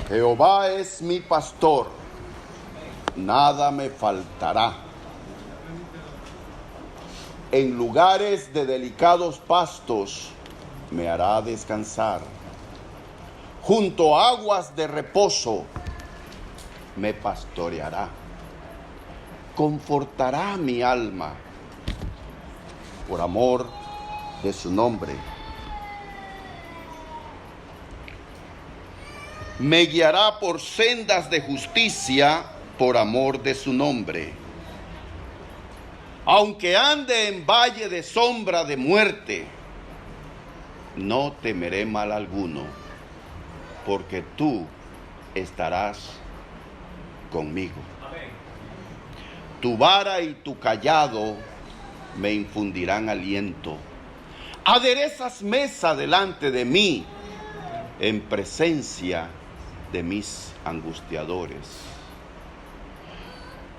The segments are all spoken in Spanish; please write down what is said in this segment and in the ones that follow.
Jehová es mi pastor, nada me faltará. En lugares de delicados pastos me hará descansar. Junto a aguas de reposo me pastoreará. Confortará mi alma por amor de su nombre. Me guiará por sendas de justicia por amor de su nombre. Aunque ande en valle de sombra de muerte, no temeré mal alguno, porque tú estarás conmigo. Amén. Tu vara y tu cayado me infundirán aliento. Aderezas mesa delante de mí, en presencia de mis angustiadores.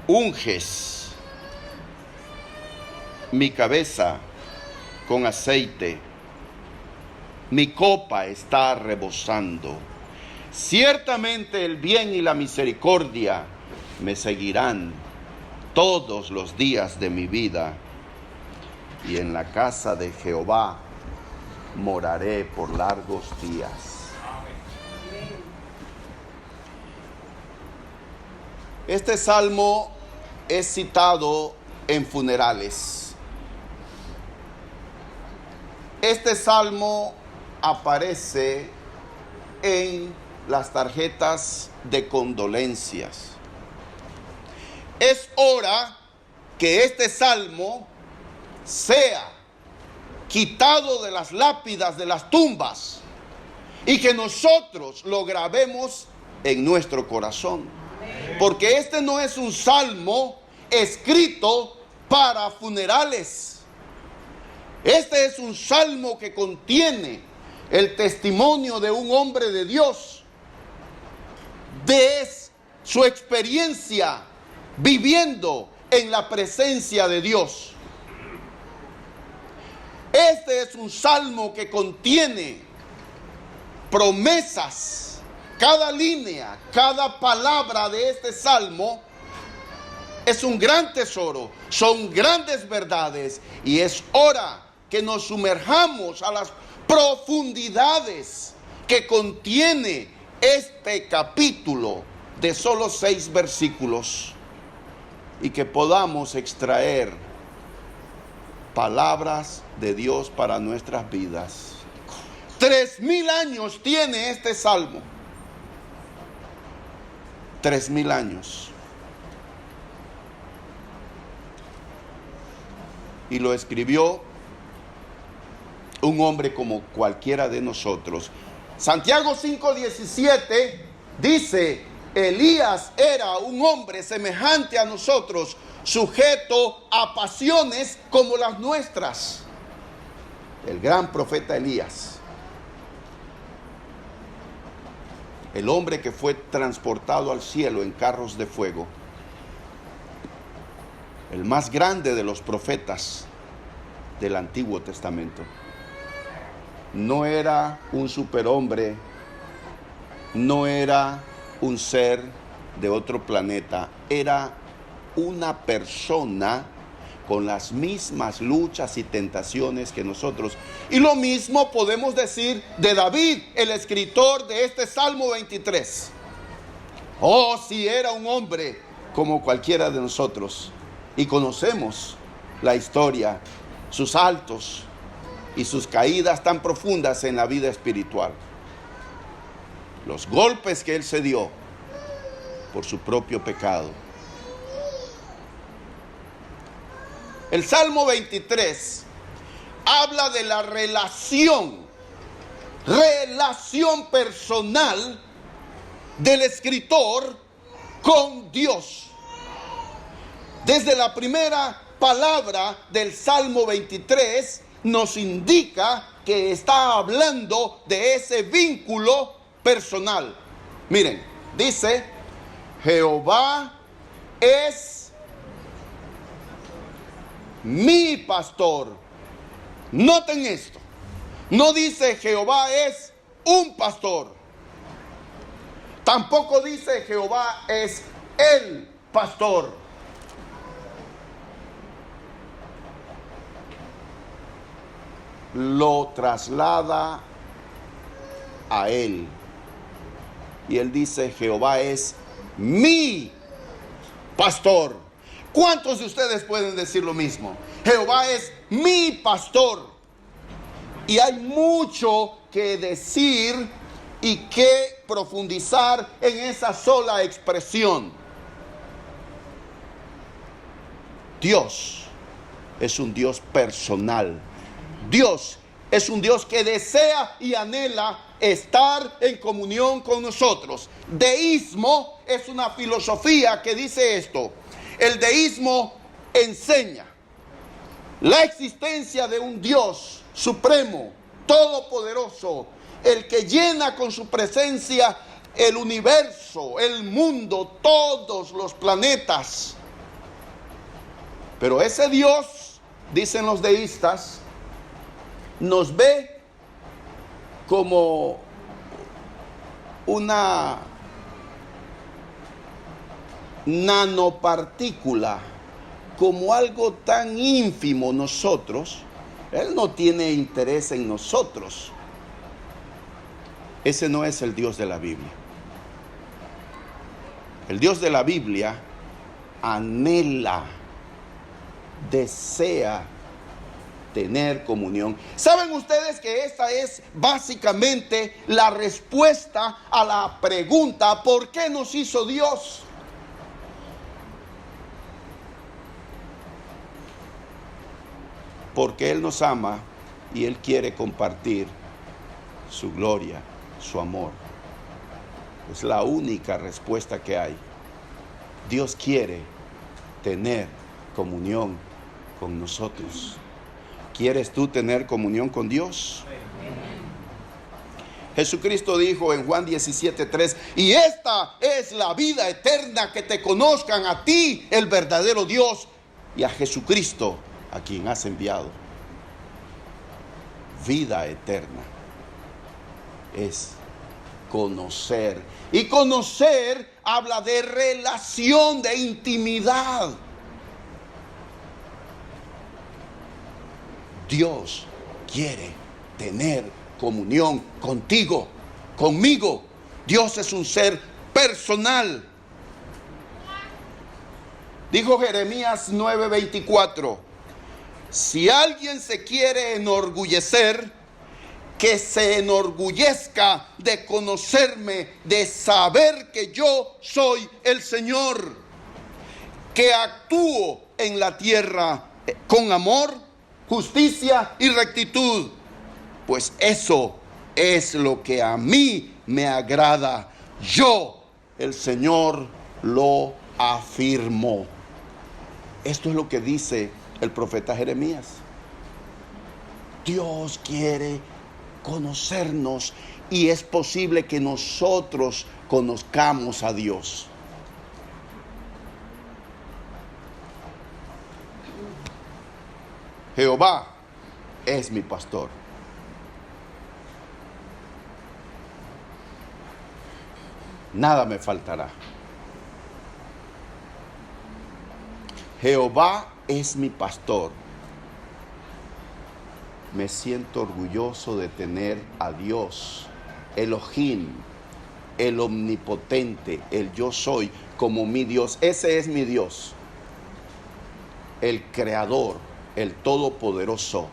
Unges mi cabeza con aceite, mi copa está rebosando. Ciertamente el bien y la misericordia me seguirán todos los días de mi vida, y en la casa de Jehová moraré por largos días. Este salmo es citado en funerales. Este salmo aparece en las tarjetas de condolencias. Es hora que este salmo sea quitado de las lápidas de las tumbas y que nosotros lo grabemos en nuestro corazón. Porque este no es un salmo escrito para funerales. Este es un salmo que contiene el testimonio de un hombre de Dios, de su experiencia viviendo en la presencia de Dios. Este es un salmo que contiene promesas. Cada línea, cada palabra de este salmo es un gran tesoro, son grandes verdades, y es hora que nos sumerjamos a las profundidades que contiene este capítulo de solo 6 versículos, y que podamos extraer palabras de Dios para nuestras vidas. 3000 años tiene este salmo. 3000 años. Y lo escribió un hombre como cualquiera de nosotros. Santiago 5:17 dice: Elías era un hombre semejante a nosotros, sujeto a pasiones como las nuestras. El gran profeta Elías, el hombre que fue transportado al cielo en carros de fuego, el más grande de los profetas del Antiguo Testamento. No era un superhombre, no era un ser de otro planeta, era una persona con las mismas luchas y tentaciones que nosotros. Y lo mismo podemos decir de David, el escritor de este Salmo 23. Oh, si era un hombre como cualquiera de nosotros. Y conocemos la historia, sus altos y sus caídas tan profundas en la vida espiritual. Los golpes que él se dio por su propio pecado. El Salmo 23 habla de la relación personal del escritor con Dios. Desde la primera palabra del Salmo 23 nos indica que está hablando de ese vínculo personal. Miren, dice: Jehová es mi pastor. Noten esto. No dice Jehová es un pastor. Tampoco dice Jehová es el pastor. Lo traslada a él. Y él dice, Jehová es mi pastor. ¿Cuántos de ustedes pueden decir lo mismo? Jehová es mi pastor. Y hay mucho que decir y que profundizar en esa sola expresión. Dios es un Dios personal. Dios es un Dios que desea y anhela estar en comunión con nosotros. Deísmo es una filosofía que dice esto. El deísmo enseña la existencia de un Dios supremo, todopoderoso, el que llena con su presencia el universo, el mundo, todos los planetas. Pero ese Dios, dicen los deístas, nos ve como una nanopartícula, como algo tan ínfimo nosotros. Él no tiene interés en nosotros. Ese no es el Dios de la Biblia. El Dios de la Biblia anhela, desea tener comunión. ¿Saben ustedes que esta es básicamente la respuesta a la pregunta ¿por qué nos hizo Dios? Porque Él nos ama y Él quiere compartir su gloria, su amor. Es la única respuesta que hay. Dios quiere tener comunión con nosotros. ¿Quieres tú tener comunión con Dios? Jesucristo dijo en Juan 17:3, y esta es la vida eterna, que te conozcan a ti, el verdadero Dios, y a Jesucristo, a quien has enviado. Vida eterna es conocer. Y conocer habla de relación, de intimidad. Dios quiere tener comunión contigo, conmigo. Dios es un ser personal. Dijo Jeremías 9:24, si alguien se quiere enorgullecer, que se enorgullezca de conocerme, de saber que yo soy el Señor, que actúo en la tierra con amor, justicia y rectitud, pues eso es lo que a mí me agrada. Yo, el Señor, lo afirmo. Esto es lo que dice el profeta Jeremías. Dios quiere conocernos y es posible que nosotros conozcamos a Dios. Jehová es mi pastor. Nada me faltará. Jehová es mi pastor. Me siento orgulloso de tener a Dios, Elohim, el omnipotente, el yo soy, como mi Dios. Ese es mi Dios, el creador, el todopoderoso,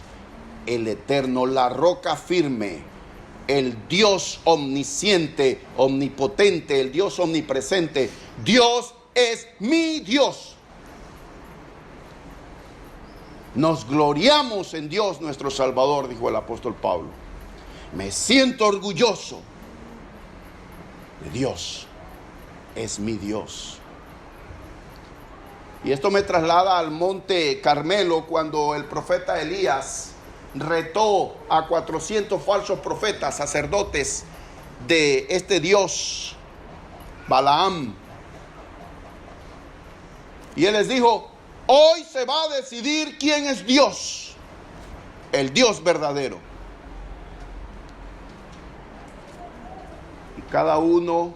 el eterno, la roca firme, el Dios omnisciente, omnipotente, el Dios omnipresente. Dios es mi Dios. Nos gloriamos en Dios nuestro Salvador, dijo el apóstol Pablo. Me siento orgulloso de Dios. Es mi Dios. Y esto me traslada al monte Carmelo, cuando el profeta Elías retó a 400 falsos profetas, sacerdotes de este Dios, Balaam. Y él les dijo: hoy se va a decidir quién es Dios, el Dios verdadero. Y cada uno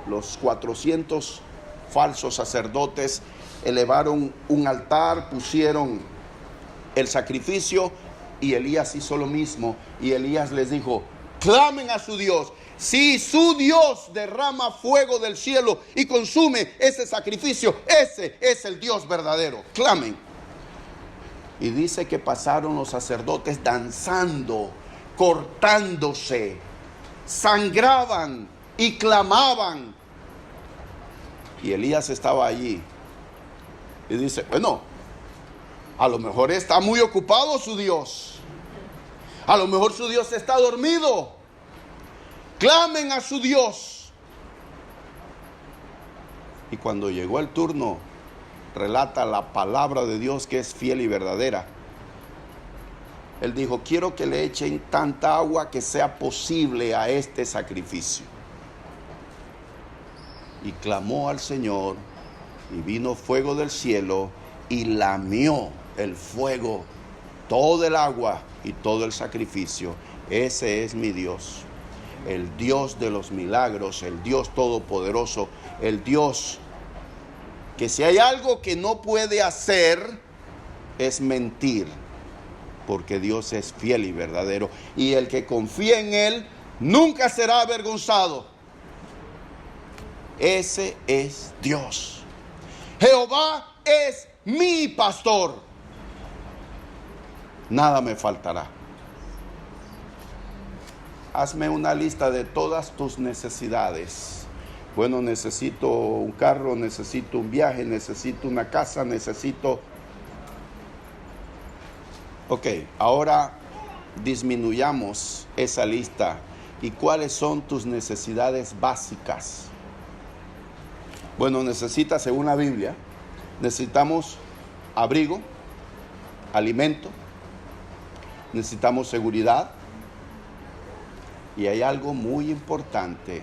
los 400 falsos sacerdotes elevaron un altar, pusieron el sacrificio, y Elías hizo lo mismo. Y Elías les dijo: clamen a su Dios. Si su Dios derrama fuego del cielo y consume ese sacrificio, ese es el Dios verdadero. Clamen. Y dice que pasaron los sacerdotes danzando, cortándose, sangraban y clamaban. Y Elías estaba allí y dice: bueno, a lo mejor está muy ocupado su Dios. A lo mejor su Dios está dormido. Clamen a su Dios. Y cuando llegó el turno, relata la palabra de Dios, que es fiel y verdadera. Él dijo: quiero que le echen tanta agua que sea posible a este sacrificio. Y clamó al Señor, y vino fuego del cielo y lamió el fuego, todo el agua y todo el sacrificio. Ese es mi Dios, el Dios de los milagros, el Dios todopoderoso, el Dios que si hay algo que no puede hacer es mentir, porque Dios es fiel y verdadero, y el que confía en Él nunca será avergonzado. Ese es Dios. Jehová es mi pastor, nada me faltará. Hazme una lista de todas tus necesidades. Bueno, necesito un carro, necesito un viaje, necesito una casa, necesito... Ok, ahora disminuyamos esa lista. ¿Y cuáles son tus necesidades básicas? Bueno, necesitas, según la Biblia, necesitamos abrigo, alimento, necesitamos seguridad, y hay algo muy importante: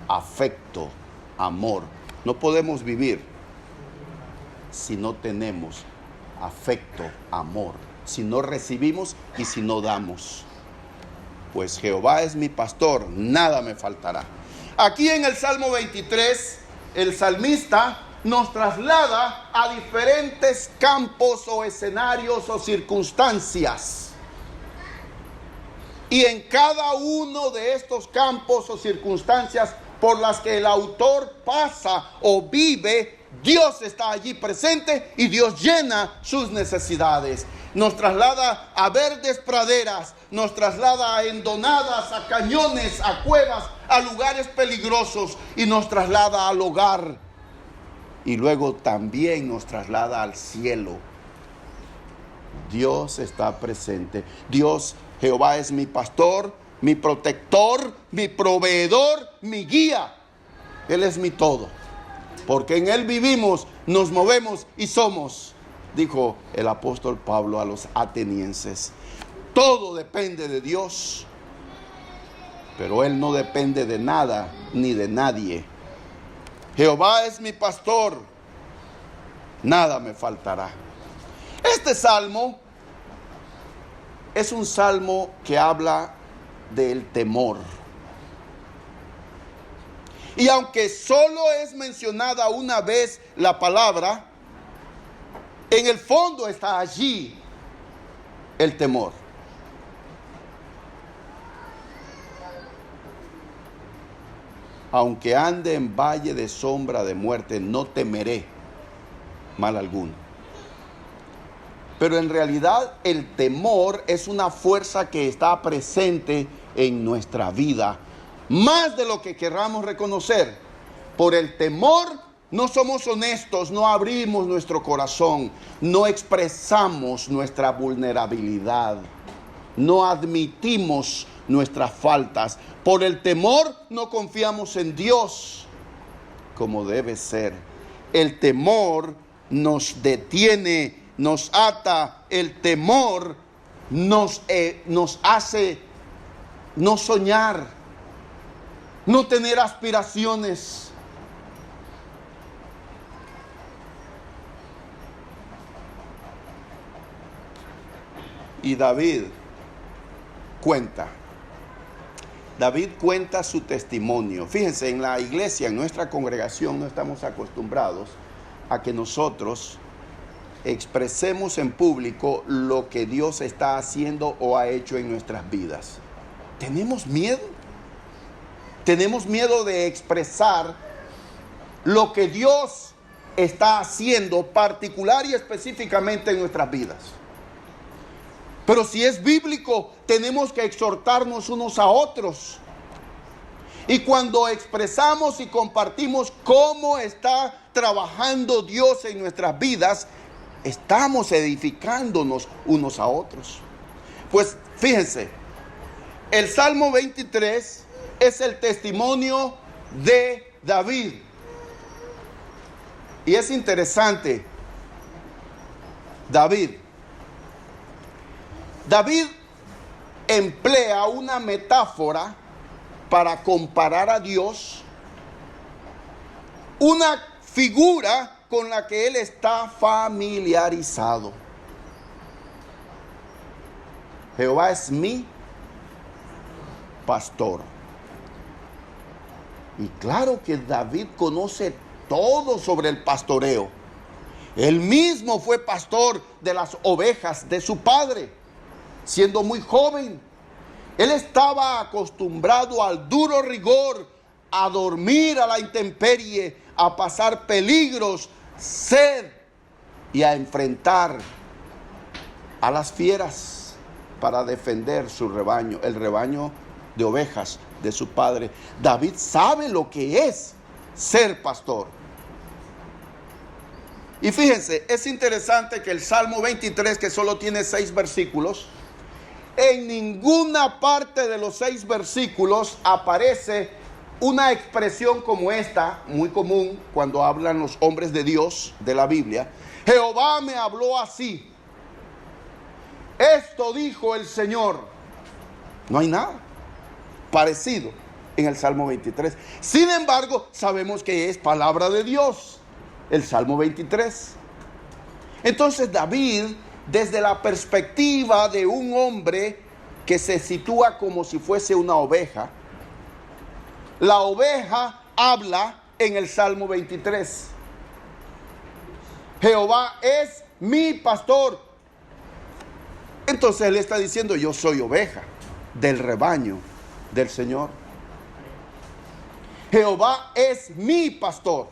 afecto, amor. No podemos vivir si no tenemos afecto, amor, si no recibimos y si no damos. Pues Jehová es mi pastor, nada me faltará. Aquí en el Salmo 23, el salmista nos traslada a diferentes campos o escenarios o circunstancias. Y en cada uno de estos campos o circunstancias por las que el autor pasa o vive, Dios está allí presente y Dios llena sus necesidades. Nos traslada a verdes praderas, nos traslada a endonadas, a cañones, a cuevas, a lugares peligrosos, y nos traslada al hogar. Y luego también nos traslada al cielo. Dios está presente. Dios, Jehová es mi pastor, mi protector, mi proveedor, mi guía. Él es mi todo, porque en Él vivimos, nos movemos y somos, dijo el apóstol Pablo a los atenienses. Todo depende de Dios, pero Él no depende de nada ni de nadie. Jehová es mi pastor, nada me faltará. Este salmo es un salmo que habla del temor. Y aunque solo es mencionada una vez la palabra, en el fondo está allí el temor. Aunque ande en valle de sombra de muerte, no temeré mal alguno. Pero en realidad el temor es una fuerza que está presente en nuestra vida, más de lo que querramos reconocer. Por el temor no somos honestos, no abrimos nuestro corazón, no expresamos nuestra vulnerabilidad, no admitimos nuestras faltas. Por el temor no confiamos en Dios como debe ser. El temor nos detiene, nos ata. El temor nos hace no soñar, no tener aspiraciones. Y David David cuenta su testimonio. Fíjense, en la iglesia, en nuestra congregación, no estamos acostumbrados a que nosotros expresemos en público lo que Dios está haciendo o ha hecho en nuestras vidas. ¿Tenemos miedo? Tenemos miedo de expresar lo que Dios está haciendo particular y específicamente en nuestras vidas. Pero si es bíblico, tenemos que exhortarnos unos a otros. Y cuando expresamos y compartimos cómo está trabajando Dios en nuestras vidas, estamos edificándonos unos a otros. Pues fíjense, el Salmo 23 es el testimonio de David. Y es interesante, David emplea una metáfora para comparar a Dios, una figura con la que él está familiarizado. Jehová es mi pastor. Y claro que David conoce todo sobre el pastoreo. Él mismo fue pastor de las ovejas de su padre, siendo muy joven. Él estaba acostumbrado al duro rigor, a dormir a la intemperie, a pasar peligros, sed y a enfrentar a las fieras para defender su rebaño, el rebaño de ovejas de su padre. David sabe lo que es ser pastor. Y fíjense, es interesante que el Salmo 23, que solo tiene 6 versículos, en ninguna parte de los 6 versículos aparece una expresión como esta, muy común cuando hablan los hombres de Dios de la Biblia. Jehová me habló así. Esto dijo el Señor. No hay nada parecido en el Salmo 23. Sin embargo, sabemos que es palabra de Dios, el Salmo 23. Entonces David, desde la perspectiva de un hombre que se sitúa como si fuese una oveja, la oveja habla en el Salmo 23. Jehová es mi pastor. Entonces él está diciendo, yo soy oveja del rebaño del Señor. Jehová es mi pastor.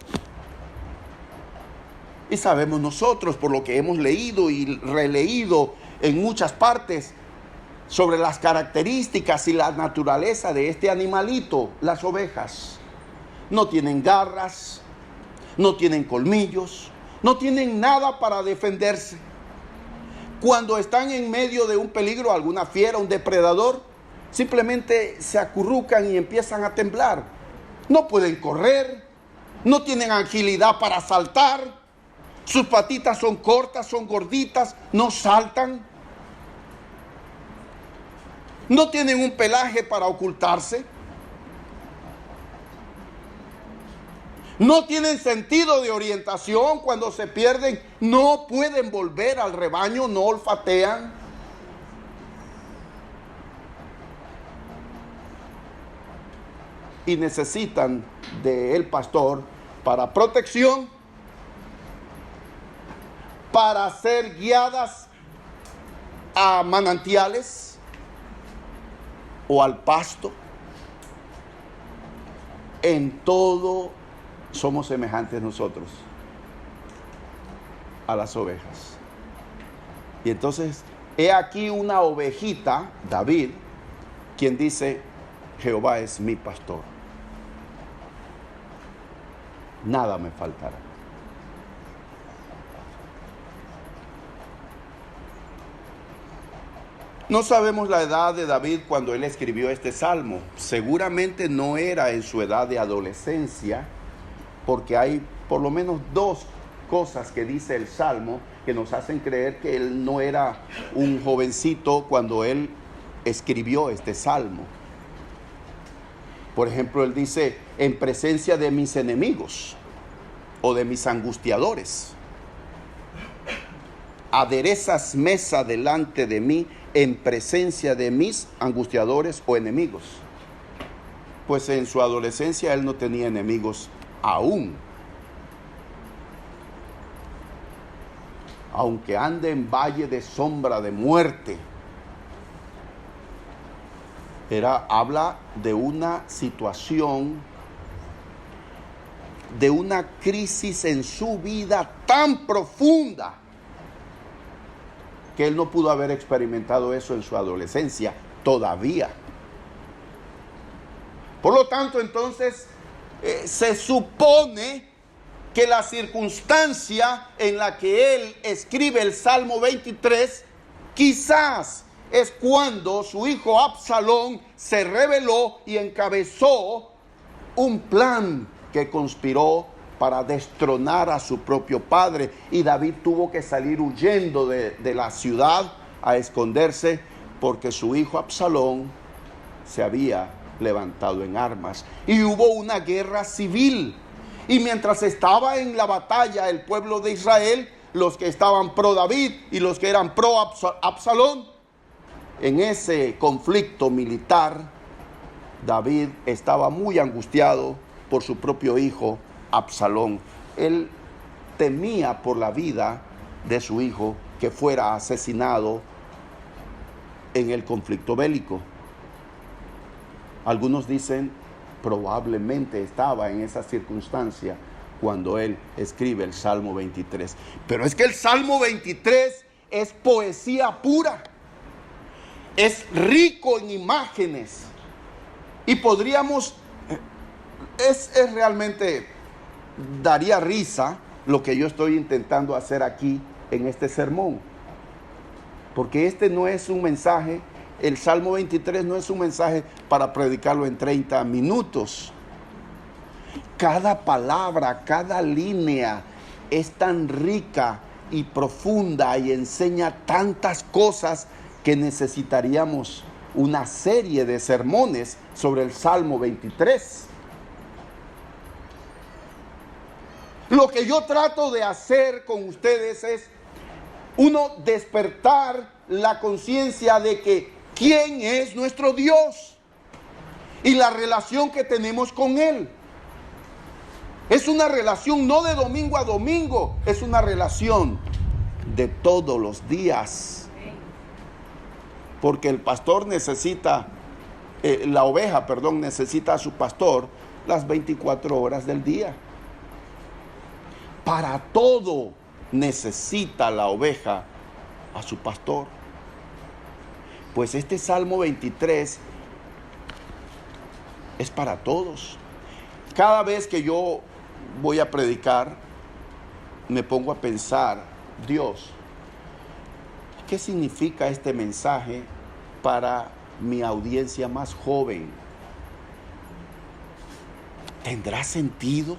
Y sabemos nosotros, por lo que hemos leído y releído en muchas partes, sobre las características y la naturaleza de este animalito, las ovejas. No tienen garras, no tienen colmillos, no tienen nada para defenderse. Cuando están en medio de un peligro, alguna fiera, un depredador, simplemente se acurrucan y empiezan a temblar. No pueden correr, no tienen agilidad para saltar. Sus patitas son cortas, son gorditas, no saltan. No tienen un pelaje para ocultarse. No tienen sentido de orientación. Cuando se pierden, no pueden volver al rebaño, no olfatean. Y necesitan del pastor para protección, para ser guiadas a manantiales o al pasto. En todo somos semejantes nosotros a las ovejas. Y entonces, he aquí una ovejita, David, quien dice, Jehová es mi pastor. Nada me faltará. No sabemos la edad de David cuando él escribió este salmo. Seguramente no era en su edad de adolescencia, porque hay por lo menos 2 cosas que dice el salmo que nos hacen creer que él no era un jovencito cuando él escribió este salmo. Por ejemplo, él dice, en presencia de mis enemigos o de mis angustiadores, aderezas mesa delante de mí en presencia de mis angustiadores o enemigos. pues en su adolescencia él no tenía enemigos aún. Aunque ande en valle de sombra de muerte, habla de una situación, de una crisis en su vida tan profunda que él no pudo haber experimentado eso en su adolescencia todavía. Por lo tanto, entonces, se supone que la circunstancia en la que él escribe el Salmo 23, quizás es cuando su hijo Absalón se rebeló y encabezó un plan que conspiró para destronar a su propio padre. Y David tuvo que salir huyendo de la ciudad a esconderse porque su hijo Absalón se había levantado en armas. Y hubo una guerra civil. Y mientras estaba en la batalla el pueblo de Israel, los que estaban pro David y los que eran pro Absalón, en ese conflicto militar, David estaba muy angustiado por su propio hijo Absalón. Él temía por la vida de su hijo que fuera asesinado en el conflicto bélico. Algunos dicen probablemente estaba en esa circunstancia cuando él escribe el Salmo 23. Pero es que el Salmo 23 es poesía pura, es rico en imágenes y podríamos, es realmente, daría risa lo que yo estoy intentando hacer aquí en este sermón, porque este no es un mensaje. El Salmo 23 no es un mensaje para predicarlo en 30 minutos. Cada palabra, cada línea es tan rica y profunda y enseña tantas cosas que necesitaríamos una serie de sermones sobre el Salmo 23. Lo que yo trato de hacer con ustedes es, uno, despertar la conciencia de que ¿quién es nuestro Dios? Y la relación que tenemos con Él. Es una relación no de domingo a domingo, es una relación de todos los días. Porque el pastor necesita, la oveja, necesita a su pastor las 24 horas del día. Para todo necesita la oveja a su pastor. Pues este Salmo 23 es para todos. Cada vez que yo voy a predicar, me pongo a pensar, Dios, ¿qué significa este mensaje para mi audiencia más joven? ¿Tendrá sentido?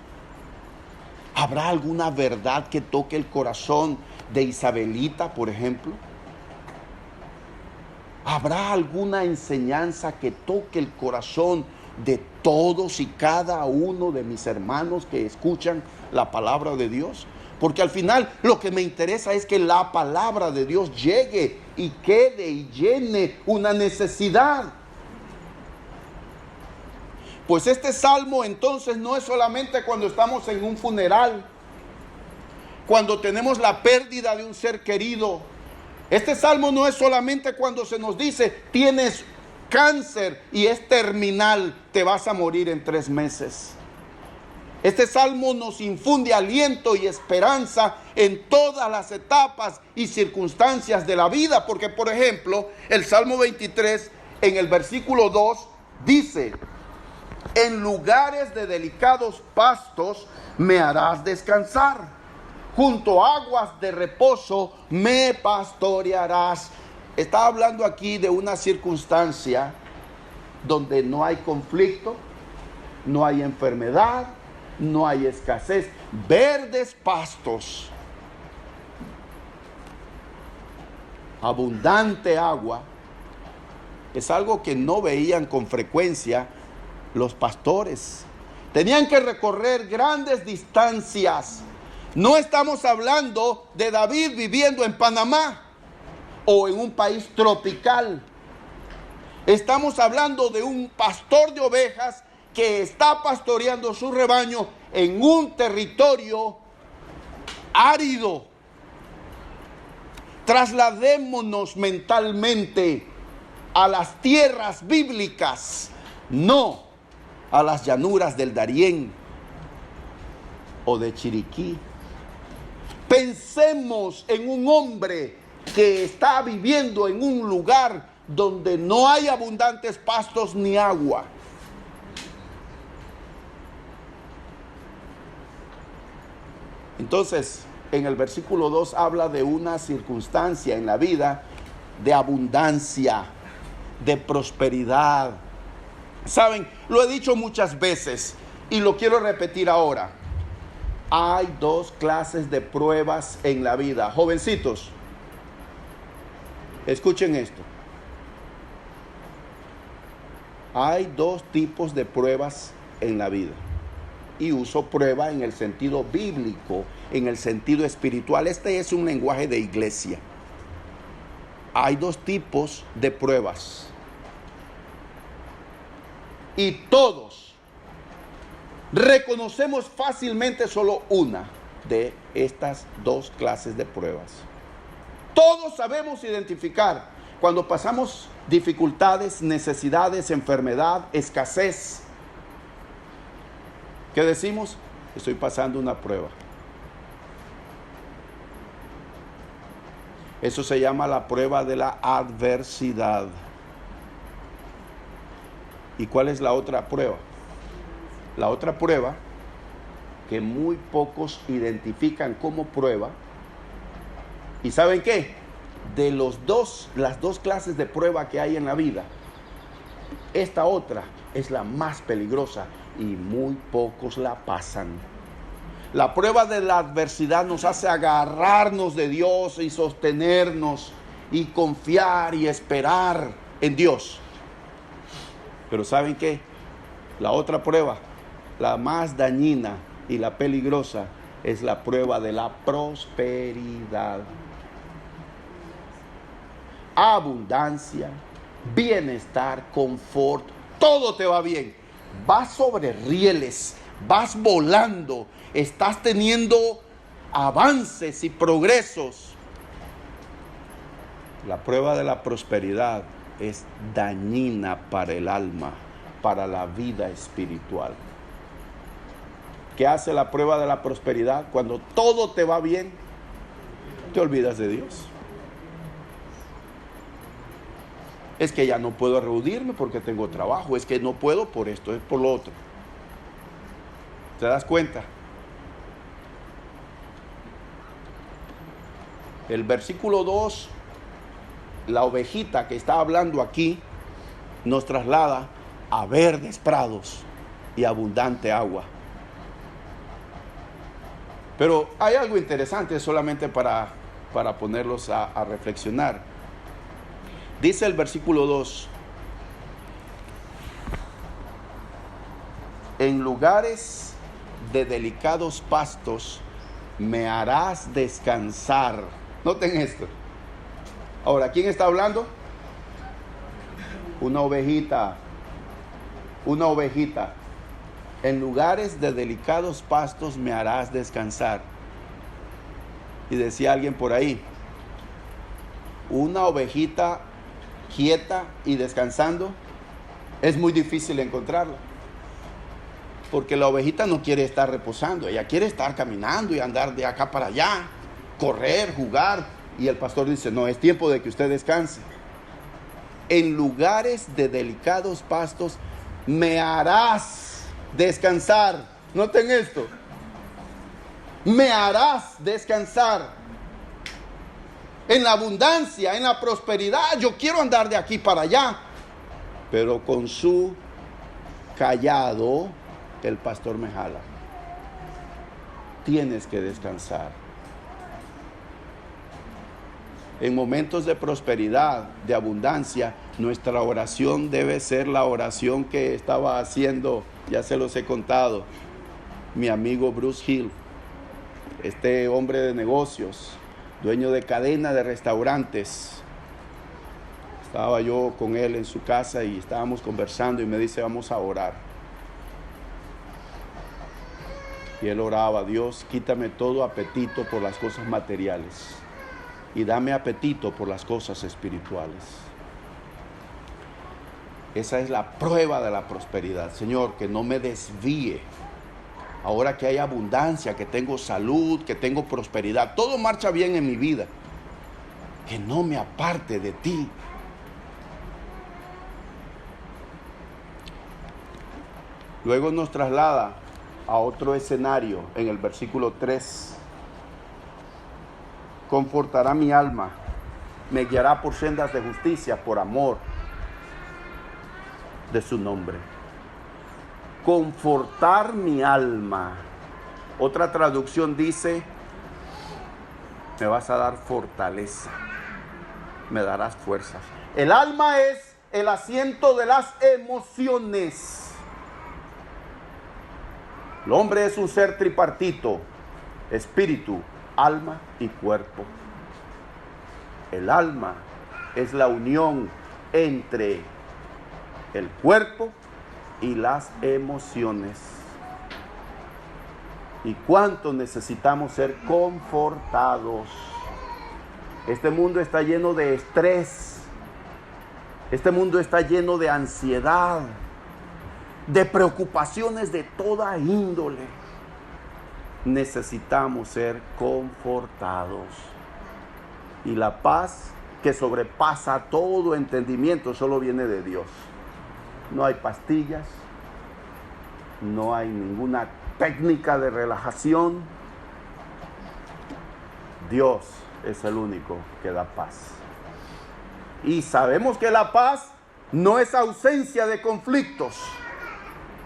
¿Habrá alguna verdad que toque el corazón de Isabelita, por ejemplo? ¿Habrá alguna enseñanza que toque el corazón de todos y cada uno de mis hermanos que escuchan la palabra de Dios? Porque al final lo que me interesa es que la palabra de Dios llegue y quede y llene una necesidad. Pues este salmo entonces no es solamente cuando estamos en un funeral, cuando tenemos la pérdida de un ser querido. Este salmo no es solamente cuando se nos dice, tienes cáncer y es terminal, te vas a morir en 3 meses. Este salmo nos infunde aliento y esperanza en todas las etapas y circunstancias de la vida, porque por ejemplo, el Salmo 23 en el versículo 2 dice, en lugares de delicados pastos me harás descansar. Junto a aguas de reposo me pastorearás. Está hablando aquí de una circunstancia donde no hay conflicto, no hay enfermedad, no hay escasez. Verdes pastos, abundante agua, es algo que no veían con frecuencia los pastores. Tenían que recorrer grandes distancias. No estamos hablando de David viviendo en Panamá o en un país tropical. Estamos hablando de un pastor de ovejas que está pastoreando su rebaño en un territorio árido. Trasladémonos mentalmente a las tierras bíblicas, no a las llanuras del Darién o de Chiriquí. Pensemos en un hombre que está viviendo en un lugar donde no hay abundantes pastos ni agua. Entonces, en el versículo 2 habla de una circunstancia en la vida de abundancia, de prosperidad. Saben, lo he dicho muchas veces y lo quiero repetir ahora. Hay dos clases de pruebas en la vida. Jovencitos, escuchen esto. Hay dos tipos de pruebas en la vida. Y uso prueba en el sentido bíblico, en el sentido espiritual. Este es un lenguaje de iglesia. Hay dos tipos de pruebas. Y todos reconocemos fácilmente solo una de estas dos clases de pruebas. Todos sabemos identificar cuando pasamos dificultades, necesidades, enfermedad, escasez. ¿Qué decimos? Estoy pasando una prueba. Eso se llama la prueba de la adversidad. ¿Y cuál es la otra prueba? La otra prueba, que muy pocos identifican como prueba. ¿Y saben qué? De las dos clases de prueba que hay en la vida, esta otra es la más peligrosa y muy pocos la pasan. La prueba de la adversidad nos hace agarrarnos de Dios y sostenernos y confiar y esperar en Dios. Pero ¿saben qué? La otra prueba, la más dañina y la peligrosa, es la prueba de la prosperidad. Abundancia, bienestar, confort, todo te va bien. Vas sobre rieles, vas volando, estás teniendo avances y progresos. La prueba de la prosperidad es dañina para el alma, para la vida espiritual. ¿Qué hace la prueba de la prosperidad? Cuando todo te va bien, te olvidas de Dios. Es que ya no puedo reunirme porque tengo trabajo. Es que no puedo por esto, es por lo otro. ¿Te das cuenta? El versículo 2, la ovejita que está hablando aquí, nos traslada a verdes prados y abundante agua. Pero hay algo interesante solamente para ponerlos a reflexionar. Dice el versículo 2, en lugares de delicados pastos me harás descansar. Noten esto. Ahora, ¿quién está hablando? Una ovejita. Una ovejita. En lugares de delicados pastos me harás descansar. Y decía alguien por ahí, una ovejita quieta y descansando, es muy difícil encontrarla. Porque la ovejita no quiere estar reposando, ella quiere estar caminando y andar de acá para allá, correr, jugar. Y el pastor dice, no, es tiempo de que usted descanse. En lugares de delicados pastos me harás descansar. Noten esto. Me harás descansar. En la abundancia, en la prosperidad, yo quiero andar de aquí para allá. Pero con su callado, el pastor me jala. Tienes que descansar. En momentos de prosperidad, de abundancia, nuestra oración debe ser la oración que estaba haciendo, ya se los he contado, mi amigo Bruce Hill, este hombre de negocios, dueño de cadena de restaurantes. Estaba yo con él en su casa y estábamos conversando y me dice, vamos a orar. Y él oraba: Dios, quítame todo apetito por las cosas materiales y dame apetito por las cosas espirituales. Esa es la prueba de la prosperidad. Señor, que no me desvíe. Ahora que hay abundancia, que tengo salud, que tengo prosperidad, todo marcha bien en mi vida, que no me aparte de ti. Luego nos traslada a otro escenario en el versículo 3. Confortará mi alma, me guiará por sendas de justicia, por amor de su nombre. Confortar mi alma. Otra traducción dice: me vas a dar fortaleza, me darás fuerzas. El alma es el asiento de las emociones. El hombre es un ser tripartito: espíritu, alma y cuerpo. El alma es la unión entre el cuerpo y las emociones. ¿Y cuánto necesitamos ser confortados? Este mundo está lleno de estrés. Este mundo está lleno de ansiedad, de preocupaciones de toda índole. Necesitamos ser confortados. Y la paz que sobrepasa todo entendimiento solo viene de Dios. No hay pastillas, no hay ninguna técnica de relajación. Dios es el único que da paz. Y sabemos que la paz no es ausencia de conflictos.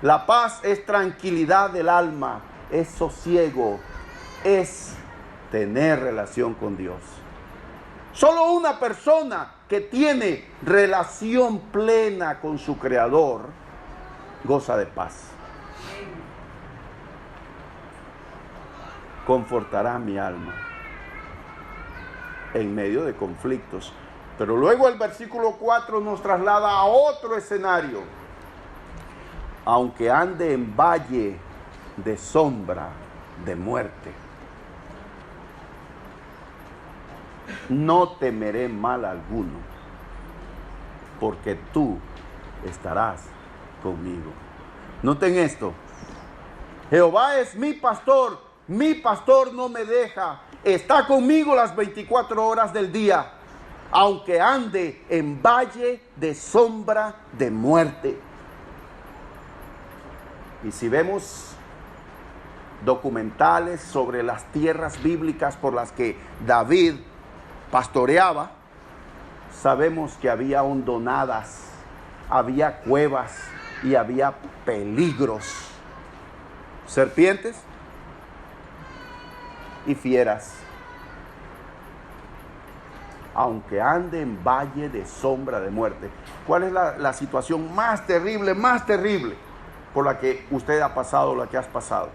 La paz es tranquilidad del alma, es sosiego, es tener relación con Dios. Solo una persona que tiene relación plena con su Creador goza de paz. Confortará mi alma en medio de conflictos. Pero luego el versículo 4 nos traslada a otro escenario. Aunque ande en valle de sombra de muerte, no temeré mal alguno, porque tú estarás conmigo. Noten esto: Jehová es mi pastor no me deja, está conmigo las 24 horas del día, aunque ande en valle de sombra de muerte. Y si vemos documentales sobre las tierras bíblicas por las que David pastoreaba, sabemos que había hondonadas, había cuevas y había peligros, serpientes y fieras. Aunque ande en valle de sombra de muerte. ¿Cuál es la situación más terrible por la que usted ha pasado, la que has pasado?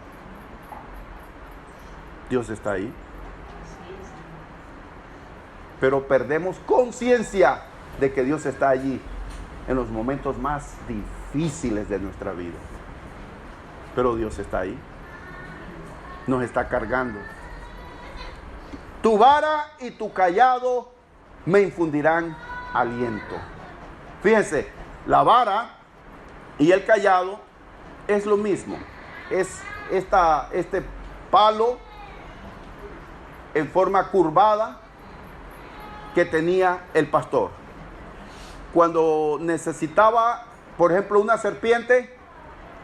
Dios está ahí. Pero perdemos conciencia de que Dios está allí en los momentos más difíciles de nuestra vida. Pero Dios está ahí. Nos está cargando. Tu vara y tu cayado me infundirán aliento. Fíjense, la vara y el cayado es lo mismo. Es este palo en forma curvada que tenía el pastor. Cuando necesitaba, por ejemplo, una serpiente,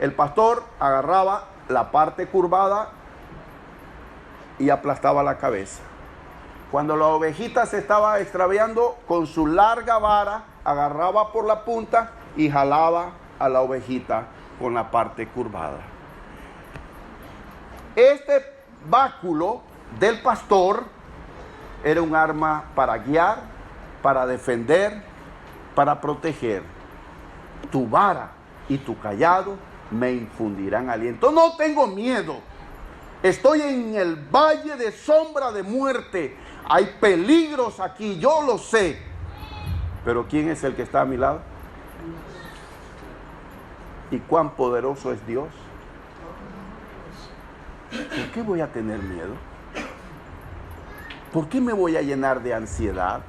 el pastor agarraba la parte curvada y aplastaba la cabeza. Cuando la ovejita se estaba extraviando, con su larga vara agarraba por la punta y jalaba a la ovejita con la parte curvada. Este báculo del pastor era un arma para guiar, para defender, para proteger. Tu vara y tu cayado me infundirán aliento. No tengo miedo. Estoy en el valle de sombra de muerte. Hay peligros aquí, yo lo sé. Pero ¿quién es el que está a mi lado? ¿Y cuán poderoso es Dios? ¿Por qué voy a tener miedo? ¿Por qué me voy a llenar de ansiedad?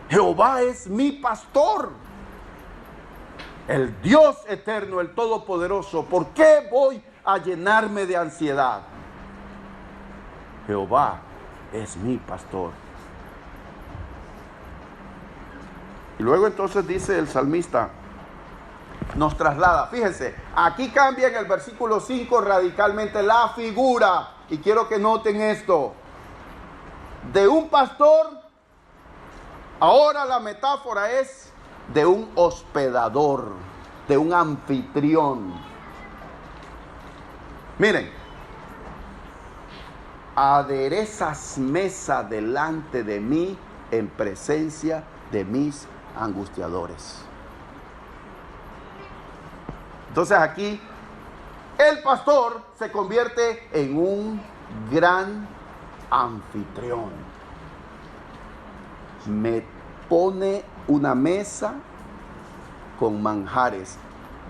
Jehová es mi pastor, el Dios eterno, el Todopoderoso. ¿Por qué voy a llenarme de ansiedad? Jehová es mi pastor. Y luego entonces dice el salmista, nos traslada, fíjense, aquí cambia en el versículo 5 radicalmente la figura, y quiero que noten esto, de un pastor, ahora la metáfora es de un hospedador, de un anfitrión. Miren, aderezas mesa delante de mí en presencia de mis angustiadores. Entonces aquí el pastor se convierte en un gran anfitrión. Me pone una mesa con manjares.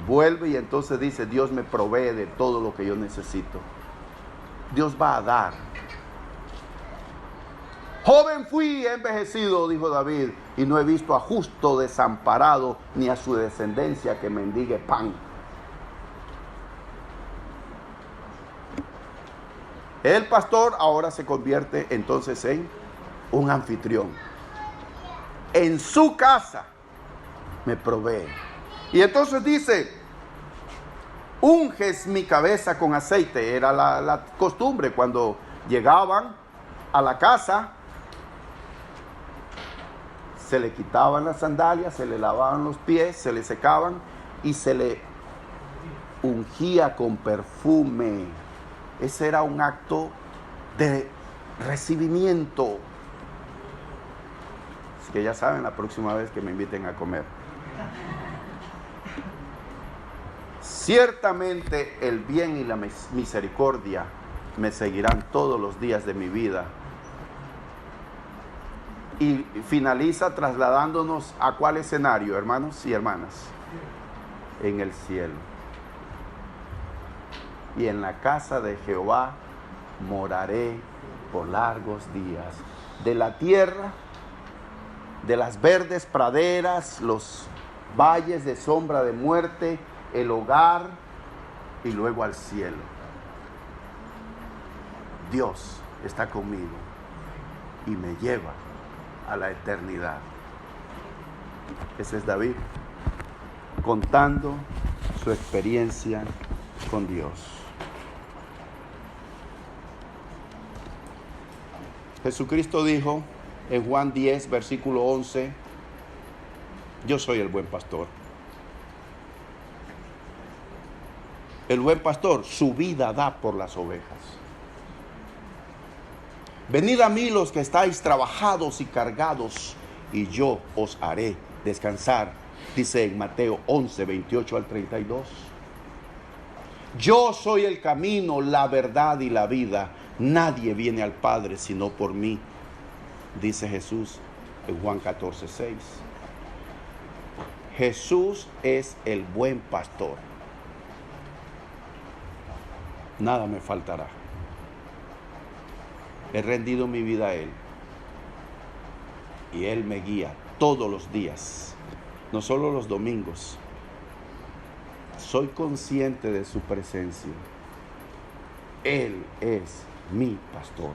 Vuelve y entonces dice, Dios me provee de todo lo que yo necesito. Dios va a dar. Joven fui y envejecido, dijo David, y no he visto a justo desamparado, ni a su descendencia que mendigue pan. El pastor ahora se convierte entonces en un anfitrión. En su casa me provee. Y entonces dice, unges mi cabeza con aceite. Era la costumbre cuando llegaban a la casa, se le quitaban las sandalias, se le lavaban los pies, se le secaban y se le ungía con perfume. Ese era un acto de recibimiento. Así que ya saben, la próxima vez que me inviten a comer. Ciertamente el bien y la misericordia me seguirán todos los días de mi vida. Y finaliza trasladándonos a cuál escenario, hermanos y hermanas. En el cielo. Y en la casa de Jehová moraré por largos días. De la tierra, de las verdes praderas, los valles de sombra de muerte, el hogar y luego al cielo. Dios está conmigo y me lleva a la eternidad. Ese es David contando su experiencia con Dios. Jesucristo dijo en Juan 10, versículo 11, yo soy el buen pastor. El buen pastor su vida da por las ovejas. Venid a mí los que estáis trabajados y cargados, y yo os haré descansar, dice en Mateo 11, 28 al 32. Yo soy el camino, la verdad y la vida. Nadie viene al Padre sino por mí, dice Jesús en Juan 14, 6. Jesús es el buen pastor. Nada me faltará. He rendido mi vida a Él. Y Él me guía todos los días, no solo los domingos. Soy consciente de su presencia. Él es mi pastor.